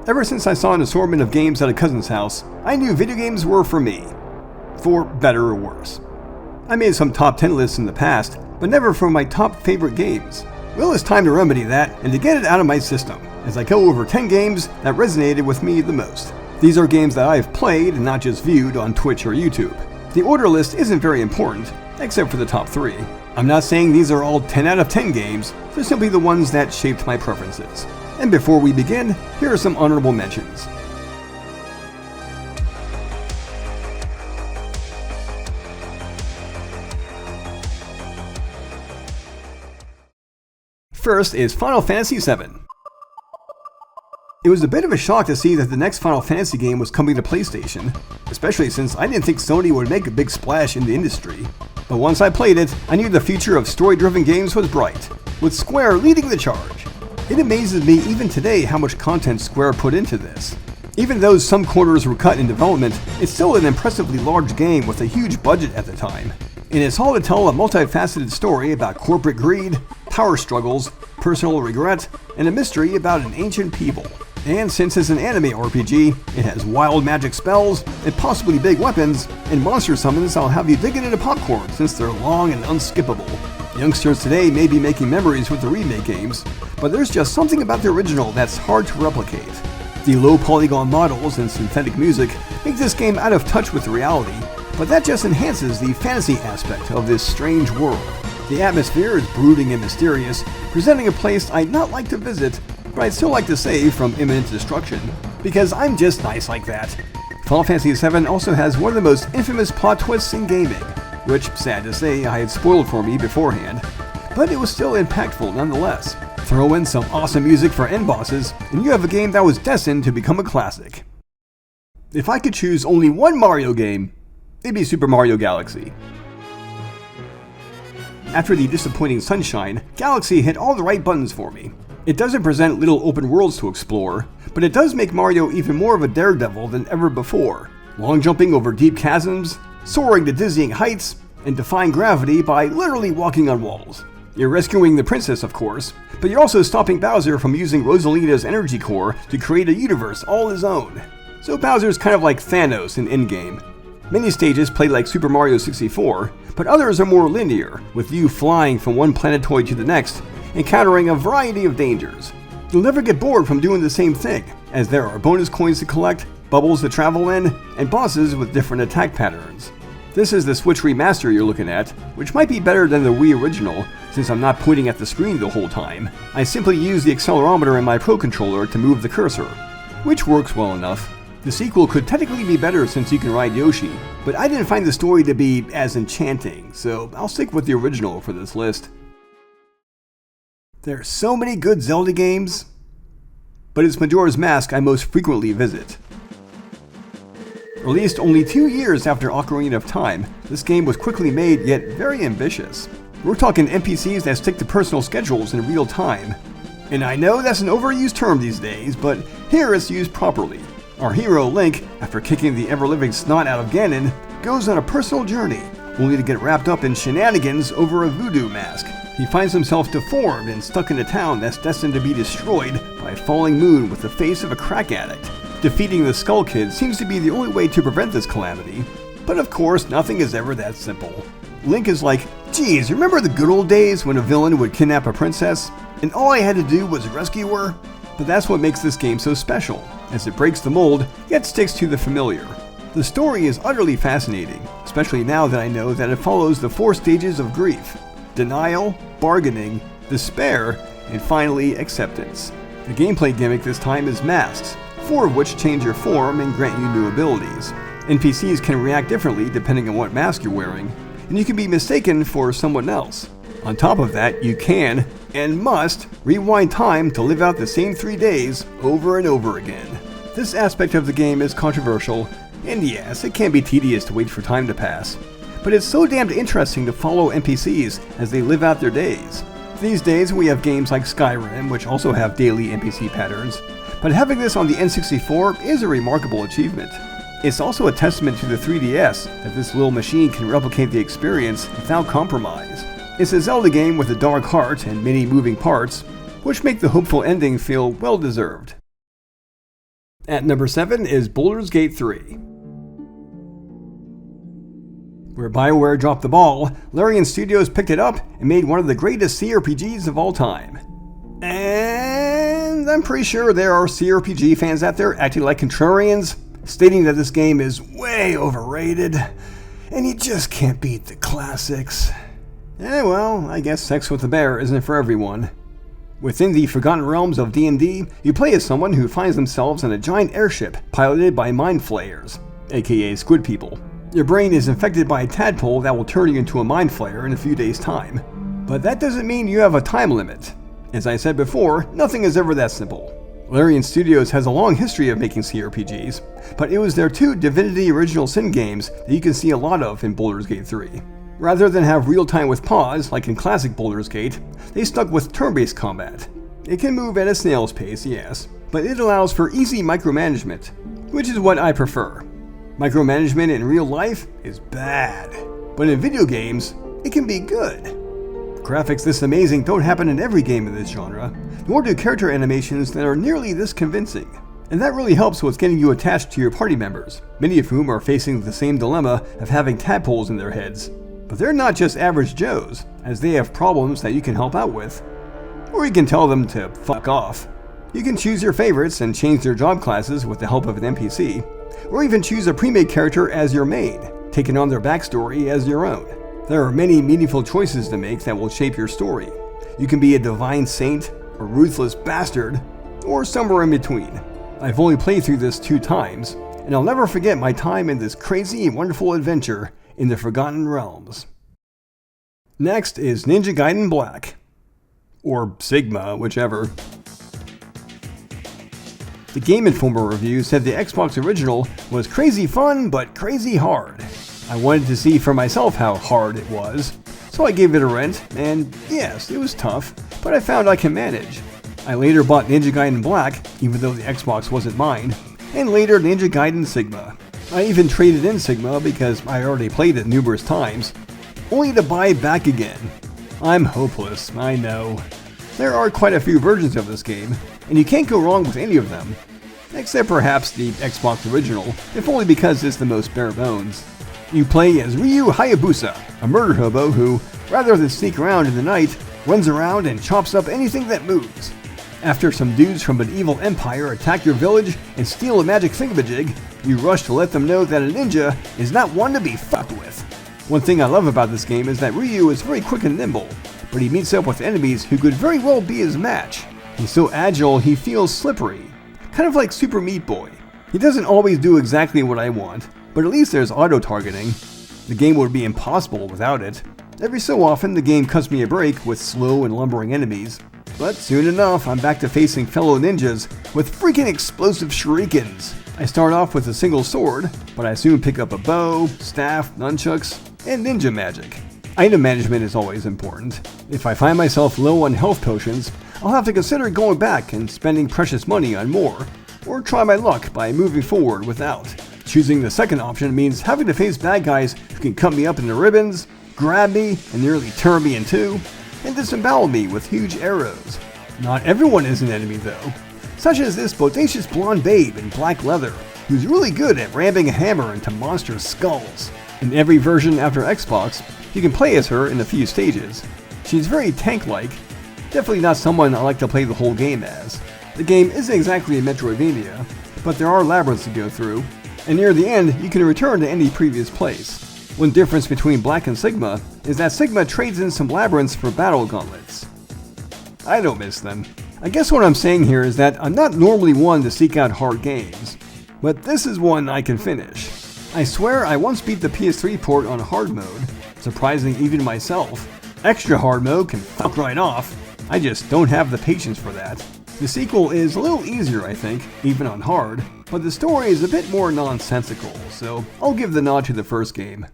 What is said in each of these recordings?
Ever since I saw an assortment of games at a cousin's house, I knew video games were for me. For better or worse. I made some top 10 lists in the past, but never for my top favorite games. Well, it's time to remedy that and to get it out of my system, as I go over 10 games that resonated with me the most. These are games that I have played and not just viewed on Twitch or YouTube. The order list isn't very important, except for the top 3. I'm not saying these are all 10 out of 10 games, they're simply the ones that shaped my preferences. And before we begin, here are some honorable mentions. First is Final Fantasy VII. It was a bit of a shock to see that the next Final Fantasy game was coming to PlayStation, especially since I didn't think Sony would make a big splash in the industry. But once I played it, I knew the future of story-driven games was bright, with Square leading the charge. It amazes me even today how much content Square put into this. Even though some corners were cut in development, it's still an impressively large game with a huge budget at the time. And it's all to tell a multifaceted story about corporate greed, power struggles, personal regret, and a mystery about an ancient people. And since it's an anime RPG, it has wild magic spells, and possibly big weapons, and monster summons that'll have you digging into popcorn since they're long and unskippable. Youngsters today may be making memories with the remake games, but there's just something about the original that's hard to replicate. The low polygon models and synthetic music make this game out of touch with reality, but that just enhances the fantasy aspect of this strange world. The atmosphere is brooding and mysterious, presenting a place I'd not like to visit, but I'd still like to save from imminent destruction, because I'm just nice like that. Final Fantasy VII also has one of the most infamous plot twists in gaming, which, sad to say, I had spoiled for me beforehand, but it was still impactful nonetheless. Throw in some awesome music for end bosses, and you have a game that was destined to become a classic. If I could choose only one Mario game, it'd be Super Mario Galaxy. After the disappointing Sunshine, Galaxy hit all the right buttons for me. It doesn't present little open worlds to explore, but it does make Mario even more of a daredevil than ever before, long jumping over deep chasms, soaring to dizzying heights, and defying gravity by literally walking on walls. You're rescuing the princess, of course, but you're also stopping Bowser from using Rosalina's energy core to create a universe all his own. So Bowser's kind of like Thanos in Endgame. Many stages play like Super Mario 64, but others are more linear, with you flying from one planetoid to the next, encountering a variety of dangers. You'll never get bored from doing the same thing, as there are bonus coins to collect, bubbles to travel in, and bosses with different attack patterns. This is the Switch remaster you're looking at, which might be better than the Wii original, since I'm not pointing at the screen the whole time. I simply use the accelerometer in my Pro Controller to move the cursor, which works well enough. The sequel could technically be better since you can ride Yoshi, but I didn't find the story to be as enchanting, so I'll stick with the original for this list. There are so many good Zelda games, but it's Majora's Mask I most frequently visit. Released only 2 years after Ocarina of Time, this game was quickly made yet very ambitious. We're talking NPCs that stick to personal schedules in real time. And I know that's an overused term these days, but here it's used properly. Our hero, Link, after kicking the ever-living snot out of Ganon, goes on a personal journey, only to get wrapped up in shenanigans over a voodoo mask. He finds himself deformed and stuck in a town that's destined to be destroyed by a falling moon with the face of a crack addict. Defeating the Skull Kid seems to be the only way to prevent this calamity, but of course nothing is ever that simple. Link is like, geez, remember the good old days when a villain would kidnap a princess, and all I had to do was rescue her? But that's what makes this game so special, as it breaks the mold, yet sticks to the familiar. The story is utterly fascinating, especially now that I know that it follows the 4 stages of grief: denial, bargaining, despair, and finally acceptance. The gameplay gimmick this time is masks, 4 of which change your form and grant you new abilities. NPCs can react differently depending on what mask you're wearing, and you can be mistaken for someone else. On top of that, you can, and must, rewind time to live out the same 3 days over and over again. This aspect of the game is controversial, and yes, it can be tedious to wait for time to pass. But it's so damned interesting to follow NPCs as they live out their days. These days we have games like Skyrim, which also have daily NPC patterns, but having this on the N64 is a remarkable achievement. It's also a testament to the 3DS that this little machine can replicate the experience without compromise. It's a Zelda game with a dark heart and many moving parts, which make the hopeful ending feel well deserved. At number 7 is Baldur's Gate 3. Where Bioware dropped the ball, Larian Studios picked it up and made one of the greatest CRPGs of all time. And I'm pretty sure there are CRPG fans out there acting like contrarians, stating that this game is way overrated, and you just can't beat the classics. Well, I guess Sex with a Bear isn't for everyone. Within the Forgotten Realms of D&D, you play as someone who finds themselves in a giant airship piloted by mind flayers, aka squid people. Your brain is infected by a tadpole that will turn you into a mind flayer in a few days' time. But that doesn't mean you have a time limit. As I said before, nothing is ever that simple. Larian Studios has a long history of making CRPGs, but it was their 2 Divinity Original Sin games that you can see a lot of in Baldur's Gate 3. Rather than have real-time with pause, like in classic Baldur's Gate, they stuck with turn-based combat. It can move at a snail's pace, yes, but it allows for easy micromanagement, which is what I prefer. Micromanagement in real life is bad, but in video games, it can be good. Graphics this amazing don't happen in every game in this genre, nor do character animations that are nearly this convincing. And that really helps with getting you attached to your party members, many of whom are facing the same dilemma of having tadpoles in their heads. But they're not just average Joes, as they have problems that you can help out with. Or you can tell them to fuck off. You can choose your favorites and change their job classes with the help of an NPC, or even choose a pre-made character as your maid, taking on their backstory as your own. There are many meaningful choices to make that will shape your story. You can be a divine saint, a ruthless bastard, or somewhere in between. I've only played through this 2 times, and I'll never forget my time in this crazy and wonderful adventure in the Forgotten Realms. Next is Ninja Gaiden Black, or Sigma, whichever. The Game Informer review said the Xbox original was crazy fun, but crazy hard. I wanted to see for myself how hard it was, so I gave it a rent, and yes, it was tough, but I found I can manage. I later bought Ninja Gaiden Black, even though the Xbox wasn't mine, and later Ninja Gaiden Sigma. I even traded in Sigma because I already played it numerous times, only to buy it back again. I'm hopeless, I know. There are quite a few versions of this game, and you can't go wrong with any of them, except perhaps the Xbox original, if only because it's the most bare bones. You play as Ryu Hayabusa, a murder hobo who, rather than sneak around in the night, runs around and chops up anything that moves. After some dudes from an evil empire attack your village and steal a magic thingamajig, you rush to let them know that a ninja is not one to be fucked with. One thing I love about this game is that Ryu is very quick and nimble, but he meets up with enemies who could very well be his match. He's so agile he feels slippery, kind of like Super Meat Boy. He doesn't always do exactly what I want, but at least there's auto-targeting. The game would be impossible without it. Every so often the game cuts me a break with slow and lumbering enemies, but soon enough I'm back to facing fellow ninjas with freaking explosive shurikens. I start off with a single sword, but I soon pick up a bow, staff, nunchucks, and ninja magic. Item management is always important. If I find myself low on health potions, I'll have to consider going back and spending precious money on more, or try my luck by moving forward without. Choosing the second option means having to face bad guys who can cut me up into ribbons, grab me, and nearly tear me in two, and disembowel me with huge arrows. Not everyone is an enemy though, such as this bodacious blonde babe in black leather, who's really good at ramming a hammer into monsters' skulls. In every version after Xbox, you can play as her in a few stages. She's very tank-like, definitely not someone I like to play the whole game as. The game isn't exactly a Metroidvania, but there are labyrinths to go through, and near the end you can return to any previous place. One difference between Black and Sigma is that Sigma trades in some labyrinths for battle gauntlets. I don't miss them. I guess what I'm saying here is that I'm not normally one to seek out hard games, but this is one I can finish. I swear I once beat the PS3 port on hard mode, surprising even myself. Extra hard mode can fuck right off. I just don't have the patience for that. The sequel is a little easier, I think, even on hard, but the story is a bit more nonsensical, so I'll give the nod to the first game.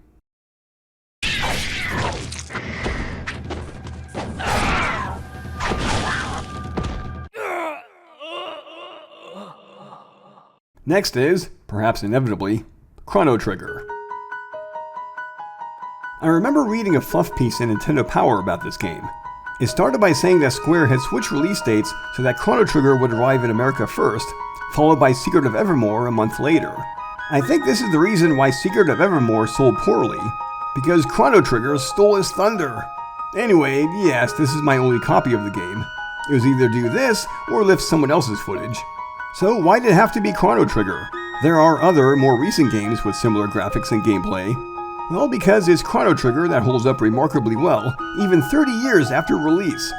Next is, perhaps inevitably, Chrono Trigger. I remember reading a fluff piece in Nintendo Power about this game. It started by saying that Square had switched release dates so that Chrono Trigger would arrive in America first, followed by Secret of Evermore a month later. I think this is the reason why Secret of Evermore sold poorly, because Chrono Trigger stole his thunder. Anyway, yes, this is my only copy of the game. It was either do this or lift someone else's footage. So why did it have to be Chrono Trigger? There are other, more recent games with similar graphics and gameplay. Well, because it's Chrono Trigger that holds up remarkably well, even 30 years after release.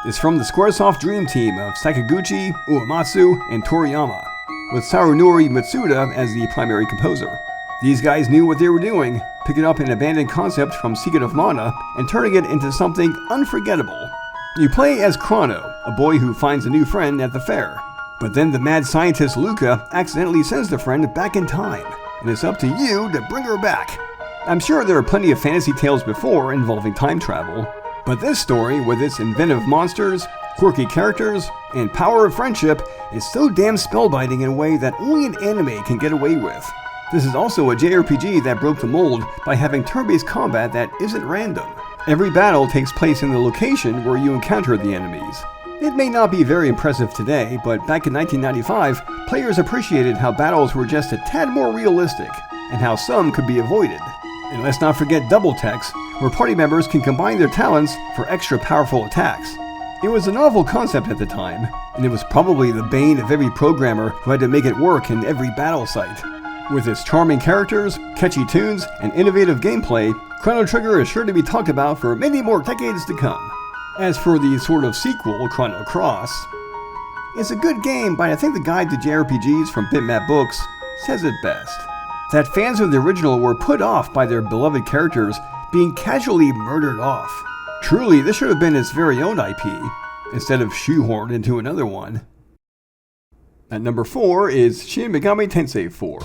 It's from the Squaresoft Dream Team of Sakaguchi, Uematsu, and Toriyama, with Sarunori Matsuda as the primary composer. These guys knew what they were doing, picking up an abandoned concept from Secret of Mana and turning it into something unforgettable. You play as Chrono, a boy who finds a new friend at the fair. But then the mad scientist Luca accidentally sends the friend back in time, and it's up to you to bring her back. I'm sure there are plenty of fantasy tales before involving time travel, but this story, with its inventive monsters, quirky characters, and power of friendship, is so damn spellbinding in a way that only an anime can get away with. This is also a JRPG that broke the mold by having turn-based combat that isn't random. Every battle takes place in the location where you encounter the enemies. It may not be very impressive today, but back in 1995, players appreciated how battles were just a tad more realistic, and how some could be avoided. And let's not forget double techs, where party members can combine their talents for extra powerful attacks. It was a novel concept at the time, and it was probably the bane of every programmer who had to make it work in every battle site. With its charming characters, catchy tunes, and innovative gameplay, Chrono Trigger is sure to be talked about for many more decades to come. As for the sort of sequel, Chrono Cross, it's a good game, but I think the guide to JRPGs from Bitmap Books says it best. That fans of the original were put off by their beloved characters being casually murdered off. Truly, this should have been its very own IP, instead of shoehorned into another one. At number 4 is Shin Megami Tensei 4.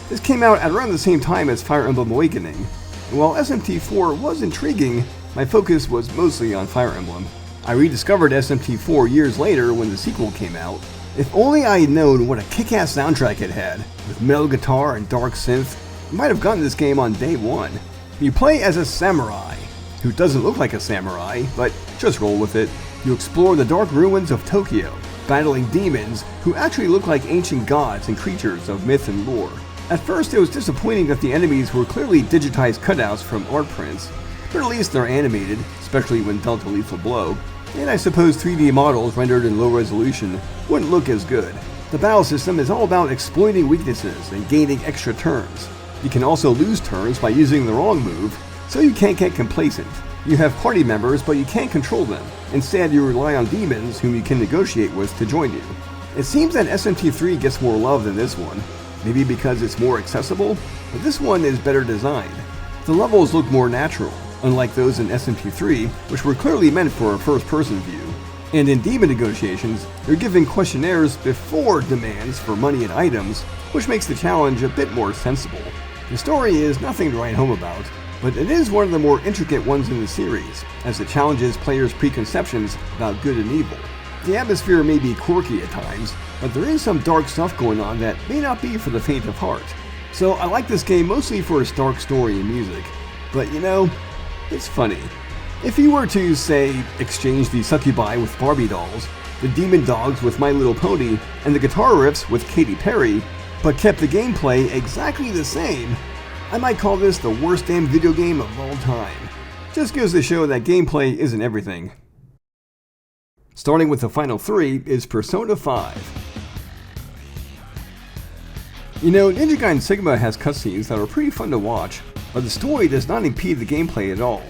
This came out at around the same time as Fire Emblem Awakening, and while SMT4 was intriguing, my focus was mostly on Fire Emblem. I rediscovered SMT4 years later when the sequel came out. If only I had known what a kick-ass soundtrack it had, with metal guitar and dark synth, I might have gotten this game on day one. You play as a samurai, who doesn't look like a samurai, but just roll with it. You explore the dark ruins of Tokyo, battling demons who actually look like ancient gods and creatures of myth and lore. At first it was disappointing that the enemies were clearly digitized cutouts from art prints, but at least they're animated, especially when dealt a lethal blow. And I suppose 3D models rendered in low resolution wouldn't look as good. The battle system is all about exploiting weaknesses and gaining extra turns. You can also lose turns by using the wrong move, so you can't get complacent. You have party members, but you can't control them. Instead, you rely on demons whom you can negotiate with to join you. It seems that SMT3 gets more love than this one, maybe because it's more accessible, but this one is better designed. The levels look more natural, unlike those in SMT3, which were clearly meant for a first-person view. And in demon negotiations, you're given questionnaires before demands for money and items, which makes the challenge a bit more sensible. The story is nothing to write home about, but it is one of the more intricate ones in the series, as it challenges players' preconceptions about good and evil. The atmosphere may be quirky at times, but there is some dark stuff going on that may not be for the faint of heart. So I like this game mostly for its dark story and music, but you know, it's funny. If you were to, say, exchange the succubi with Barbie dolls, the demon dogs with My Little Pony, and the guitar riffs with Katy Perry, but kept the gameplay exactly the same, I might call this the worst damn video game of all time. Just goes to show that gameplay isn't everything. Starting with the final 3 is Persona 5. You know, Ninja Gaiden Sigma has cutscenes that are pretty fun to watch, but the story does not impede the gameplay at all.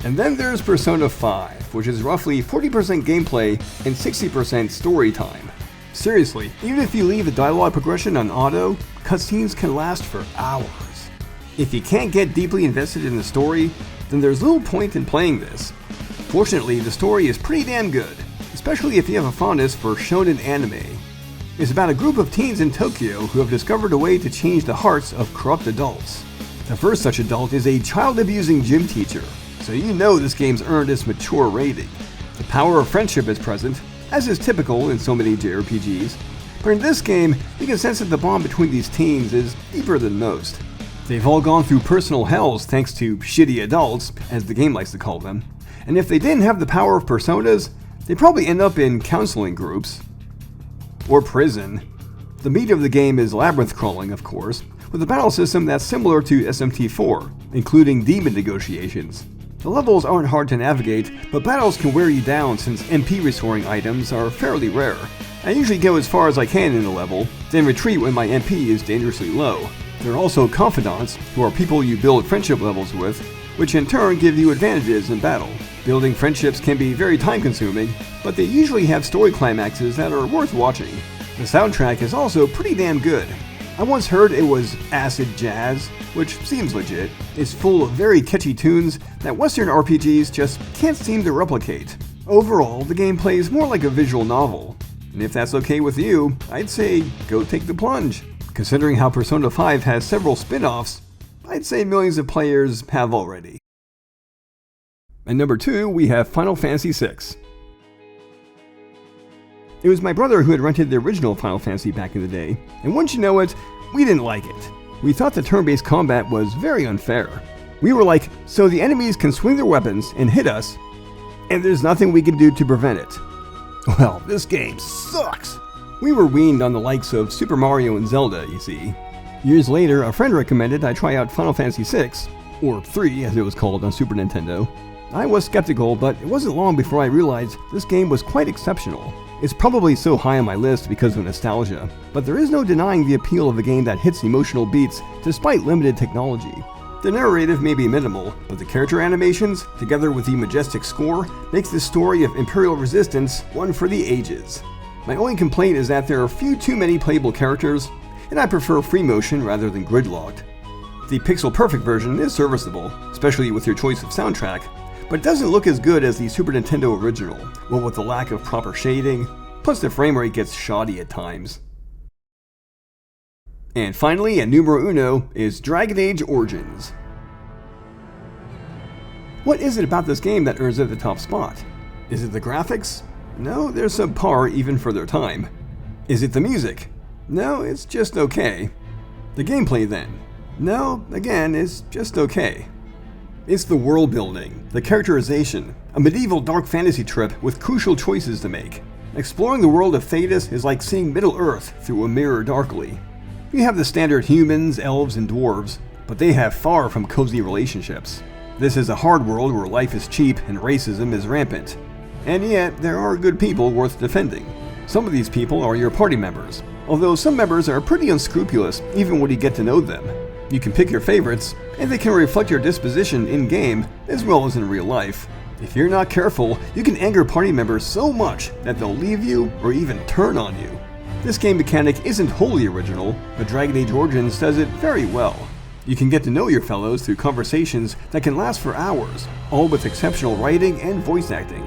And then there's Persona 5, which is roughly 40% gameplay and 60% story time. Seriously, even if you leave the dialogue progression on auto, cutscenes can last for hours. If you can't get deeply invested in the story, then there's little point in playing this. Fortunately, the story is pretty damn good, especially if you have a fondness for shonen anime. It's about a group of teens in Tokyo who have discovered a way to change the hearts of corrupt adults. The first such adult is a child-abusing gym teacher, so you know this game's earned its mature rating. The power of friendship is present, as is typical in so many JRPGs, but in this game, you can sense that the bond between these teens is deeper than most. They've all gone through personal hells thanks to shitty adults, as the game likes to call them, and if they didn't have the power of personas, they'd probably end up in counseling groups. or prison. The meat of the game is labyrinth crawling, of course, with a battle system that's similar to SMT4, including demon negotiations. The levels aren't hard to navigate, but battles can wear you down since MP restoring items are fairly rare. I usually go as far as I can in the level, then retreat when my MP is dangerously low. There are also confidants, who are people you build friendship levels with, which in turn give you advantages in battle. Building friendships can be very time-consuming, but they usually have story climaxes that are worth watching. The soundtrack is also pretty damn good. I once heard it was acid jazz, which seems legit. It's full of very catchy tunes that Western RPGs just can't seem to replicate. Overall, the game plays more like a visual novel. And if that's okay with you, I'd say go take the plunge. Considering how Persona 5 has several spin-offs, I'd say millions of players have already. At number 2, we have Final Fantasy VI. It was my brother who had rented the original Final Fantasy back in the day, and wouldn't you know it, we didn't like it. We thought the turn-based combat was very unfair. We were like, so the enemies can swing their weapons and hit us, and there's nothing we can do to prevent it. Well, this game sucks! We were weaned on the likes of Super Mario and Zelda, you see. Years later, a friend recommended I try out Final Fantasy VI, or 3 as it was called on Super Nintendo. I was skeptical, but it wasn't long before I realized this game was quite exceptional. It's probably so high on my list because of nostalgia, but there is no denying the appeal of a game that hits emotional beats despite limited technology. The narrative may be minimal, but the character animations, together with the majestic score, makes the story of Imperial Resistance one for the ages. My only complaint is that there are few too many playable characters, and I prefer free motion rather than gridlocked. The pixel-perfect version is serviceable, especially with your choice of soundtrack, but it doesn't look as good as the Super Nintendo original, what with the lack of proper shading, plus the frame rate gets shoddy at times. And finally, at numero uno, is Dragon Age Origins. What is it about this game that earns it the top spot? Is it the graphics? No, they're subpar even for their time. Is it the music? No, it's just okay. The gameplay then? No, again, it's just okay. It's the world building, the characterization, a medieval dark fantasy trip with crucial choices to make. Exploring the world of Thedas is like seeing Middle-earth through a mirror darkly. You have the standard humans, elves, and dwarves, but they have far from cozy relationships. This is a hard world where life is cheap and racism is rampant. And yet, there are good people worth defending. Some of these people are your party members, although some members are pretty unscrupulous even when you get to know them. You can pick your favorites, and they can reflect your disposition in-game as well as in real life. If you're not careful, you can anger party members so much that they'll leave you or even turn on you. This game mechanic isn't wholly original, but Dragon Age Origins does it very well. You can get to know your fellows through conversations that can last for hours, all with exceptional writing and voice acting.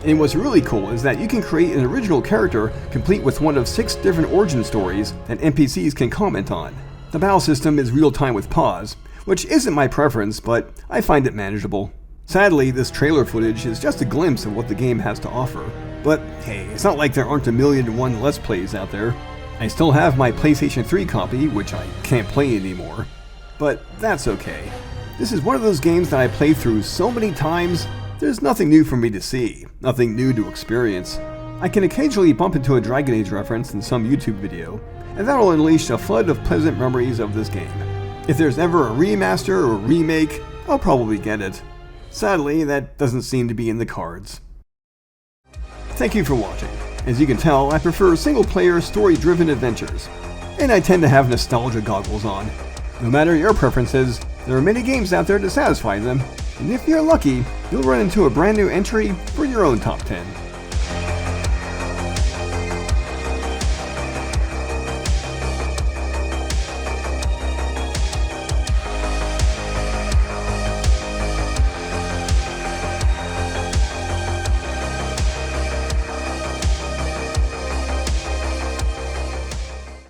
And what's really cool is that you can create an original character complete with one of 6 different origin stories that NPCs can comment on. The battle system is real-time with pause, which isn't my preference, but I find it manageable. Sadly, this trailer footage is just a glimpse of what the game has to offer. But hey, it's not like there aren't a million and one Let's Plays out there. I still have my PlayStation 3 copy, which I can't play anymore. But that's okay. This is one of those games that I play through so many times, there's nothing new for me to see, nothing new to experience. I can occasionally bump into a Dragon Age reference in some YouTube video, and that'll unleash a flood of pleasant memories of this game. If there's ever a remaster or remake, I'll probably get it. Sadly, that doesn't seem to be in the cards. Thank you for watching. As you can tell, I prefer single-player, story-driven adventures, and I tend to have nostalgia goggles on. No matter your preferences, there are many games out there to satisfy them, and if you're lucky, you'll run into a brand new entry for your own top 10.